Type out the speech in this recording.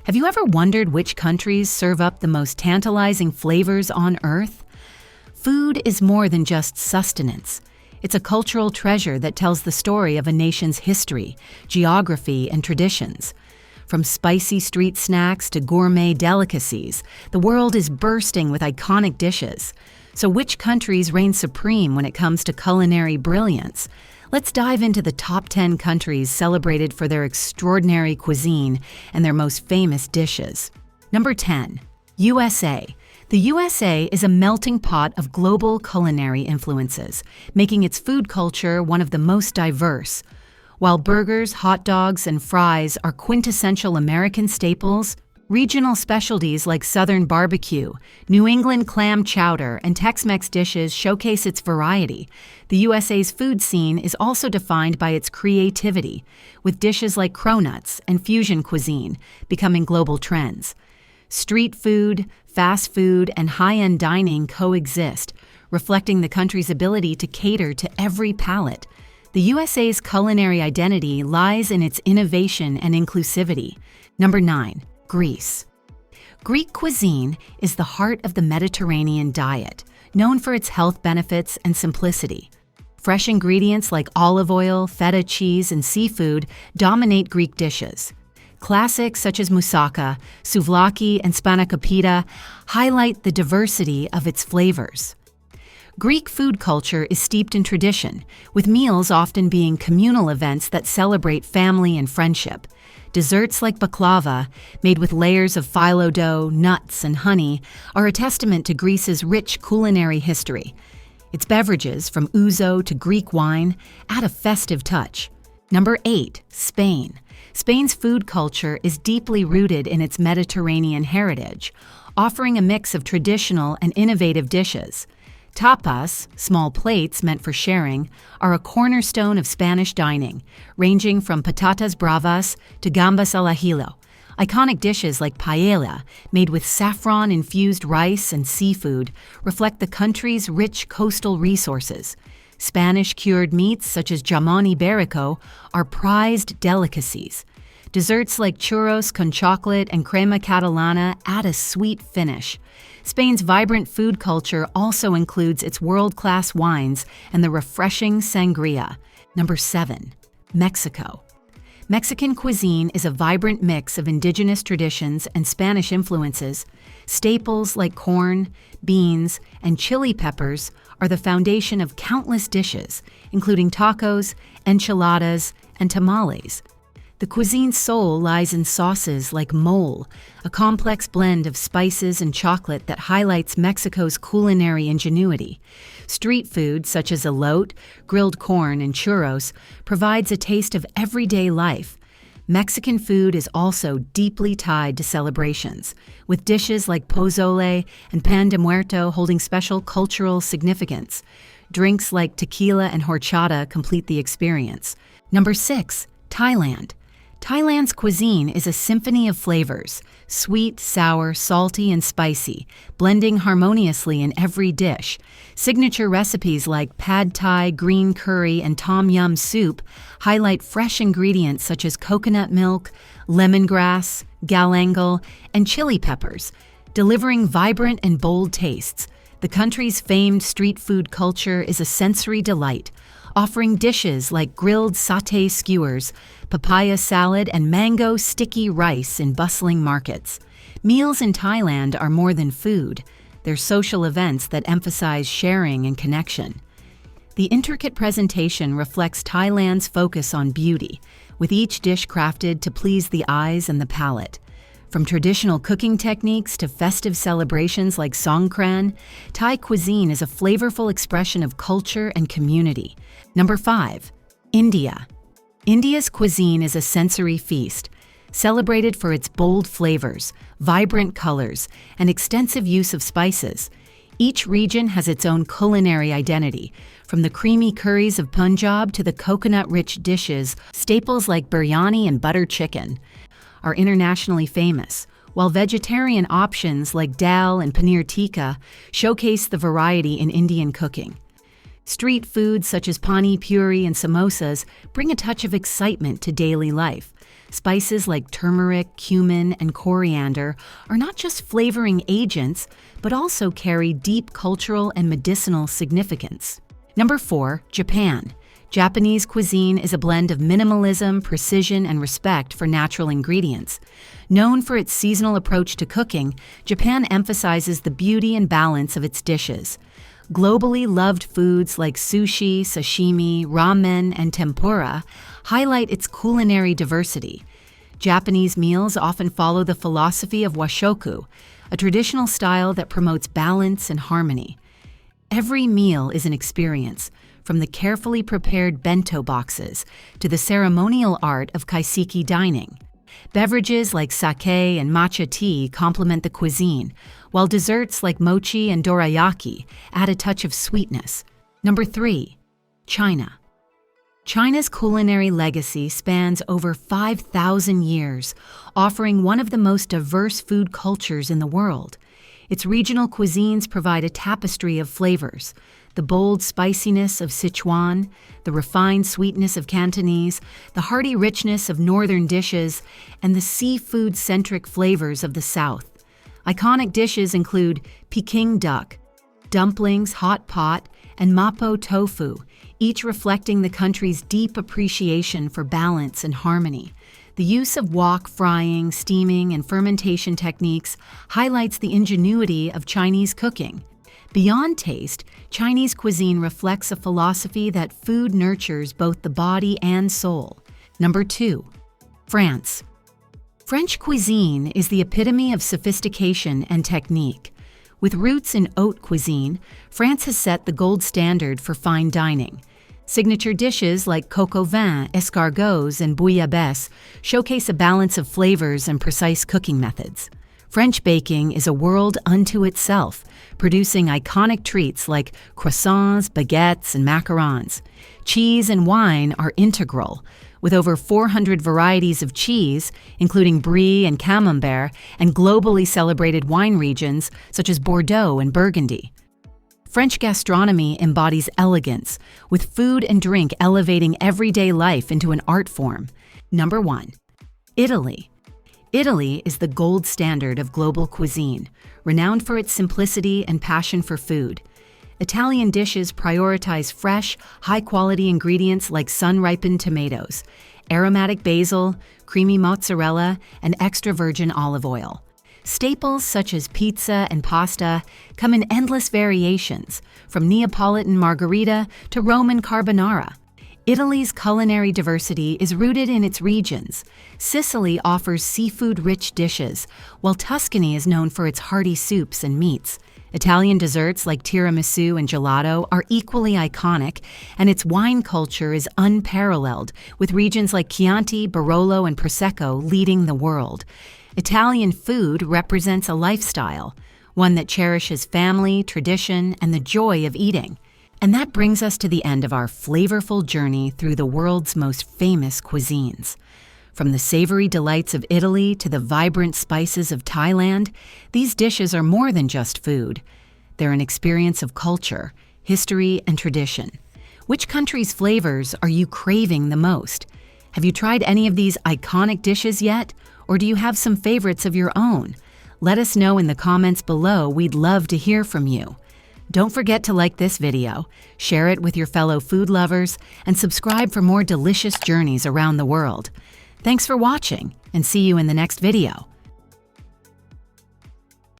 Have you ever wondered which countries serve up the most tantalizing flavors on Earth? Food is more than just sustenance. It's a cultural treasure that tells the story of a nation's history, geography, and traditions. From spicy street snacks to gourmet delicacies, the world is bursting with iconic dishes. So which countries reign supreme when it comes to culinary brilliance? Let's dive into the top 10 countries celebrated for their extraordinary cuisine and their most famous dishes. Number 10. USA. The USA is a melting pot of global culinary influences, making its food culture one of the most diverse. While burgers, hot dogs, and fries are quintessential American staples, regional specialties like Southern barbecue, New England clam chowder, and Tex-Mex dishes showcase its variety. The USA's food scene is also defined by its creativity, with dishes like cronuts and fusion cuisine becoming global trends. Street food, fast food, and high-end dining coexist, reflecting the country's ability to cater to every palate. The USA's culinary identity lies in its innovation and inclusivity. Number 9. Greece. Greek cuisine is the heart of the Mediterranean diet, known for its health benefits and simplicity. Fresh ingredients like olive oil, feta cheese, and seafood dominate Greek dishes. Classics such as moussaka, souvlaki, and spanakopita highlight the diversity of its flavors. Greek food culture is steeped in tradition, with meals often being communal events that celebrate family and friendship. Desserts like baklava, made with layers of phyllo dough, nuts, and honey, are a testament to Greece's rich culinary history. Its beverages, from ouzo to Greek wine, add a festive touch. Number 8. Spain. Spain's food culture is deeply rooted in its Mediterranean heritage, offering a mix of traditional and innovative dishes. Tapas, small plates meant for sharing, are a cornerstone of Spanish dining, ranging from patatas bravas to gambas al ajillo. Iconic dishes like paella, made with saffron-infused rice and seafood, reflect the country's rich coastal resources. Spanish-cured meats such as jamon iberico are prized delicacies. Desserts like churros con chocolate and crema catalana add a sweet finish. Spain's vibrant food culture also includes its world-class wines and the refreshing sangria. Number 7. Mexico. Mexican cuisine is a vibrant mix of indigenous traditions and Spanish influences. Staples like corn, beans, and chili peppers are the foundation of countless dishes, including tacos, enchiladas, and tamales. The cuisine's soul lies in sauces like mole, a complex blend of spices and chocolate that highlights Mexico's culinary ingenuity. Street food, such as elote, grilled corn, and churros, provides a taste of everyday life. Mexican food is also deeply tied to celebrations, with dishes like pozole and pan de muerto holding special cultural significance. Drinks like tequila and horchata complete the experience. Number 6. Thailand. Thailand's cuisine is a symphony of flavors, sweet, sour, salty, and spicy, blending harmoniously in every dish. Signature recipes like pad thai, green curry, and tom yum soup highlight fresh ingredients such as coconut milk, lemongrass, galangal, and chili peppers, delivering vibrant and bold tastes. The country's famed street food culture is a sensory delight, offering dishes like grilled sauté skewers, papaya salad, and mango sticky rice in bustling markets. Meals in Thailand are more than food. They're social events that emphasize sharing and connection. The intricate presentation reflects Thailand's focus on beauty, with each dish crafted to please the eyes and the palate. From traditional cooking techniques to festive celebrations like Songkran, Thai cuisine is a flavorful expression of culture and community. Number 5. India. India's cuisine is a sensory feast, celebrated for its bold flavors, vibrant colors, and extensive use of spices. Each region has its own culinary identity, from the creamy curries of Punjab to the coconut-rich dishes. Staples like biryani and butter chicken are internationally famous, while vegetarian options like dal and paneer tikka showcase the variety in Indian cooking. Street foods such as pani puri and samosas bring a touch of excitement to daily life. Spices like turmeric, cumin, and coriander are not just flavoring agents, but also carry deep cultural and medicinal significance. Number 4, Japan. Japanese cuisine is a blend of minimalism, precision, and respect for natural ingredients. Known for its seasonal approach to cooking, Japan emphasizes the beauty and balance of its dishes. Globally loved foods like sushi, sashimi, ramen, and tempura highlight its culinary diversity. Japanese meals often follow the philosophy of washoku, a traditional style that promotes balance and harmony. Every meal is an experience, from the carefully prepared bento boxes to the ceremonial art of kaiseki dining. Beverages like sake and matcha tea complement the cuisine, while desserts like mochi and dorayaki add a touch of sweetness. Number 3, China. China's culinary legacy spans over 5,000 years, offering one of the most diverse food cultures in the world. Its regional cuisines provide a tapestry of flavors: the bold spiciness of Sichuan, the refined sweetness of Cantonese, the hearty richness of northern dishes, and the seafood-centric flavors of the south. Iconic dishes include Peking duck, dumplings, hot pot, and mapo tofu, each reflecting the country's deep appreciation for balance and harmony. The use of wok frying, steaming, and fermentation techniques highlights the ingenuity of Chinese cooking. Beyond taste, Chinese cuisine reflects a philosophy that food nurtures both the body and soul. Number 2, France. French cuisine is the epitome of sophistication and technique. With roots in haute cuisine, France has set the gold standard for fine dining. Signature dishes like coq au vin, escargots, and bouillabaisse showcase a balance of flavors and precise cooking methods. French baking is a world unto itself, producing iconic treats like croissants, baguettes, and macarons. Cheese and wine are integral, with over 400 varieties of cheese, including brie and camembert, and globally celebrated wine regions such as Bordeaux and Burgundy. French gastronomy embodies elegance, with food and drink elevating everyday life into an art form. Number 1, Italy. Italy is the gold standard of global cuisine, renowned for its simplicity and passion for food. Italian dishes prioritize fresh, high-quality ingredients like sun-ripened tomatoes, aromatic basil, creamy mozzarella, and extra virgin olive oil. Staples such as pizza and pasta come in endless variations, from Neapolitan margherita to Roman carbonara. Italy's culinary diversity is rooted in its regions. Sicily offers seafood-rich dishes, while Tuscany is known for its hearty soups and meats. Italian desserts like tiramisu and gelato are equally iconic, and its wine culture is unparalleled, with regions like Chianti, Barolo, and Prosecco leading the world. Italian food represents a lifestyle, one that cherishes family, tradition, and the joy of eating. And that brings us to the end of our flavorful journey through the world's most famous cuisines. From the savory delights of Italy to the vibrant spices of Thailand, these dishes are more than just food. They're an experience of culture, history, and tradition. Which country's flavors are you craving the most? Have you tried any of these iconic dishes yet? Or do you have some favorites of your own? Let us know in the comments below. We'd love to hear from you. Don't forget to like this video, share it with your fellow food lovers, and subscribe for more delicious journeys around the world. Thanks for watching, and see you in the next video.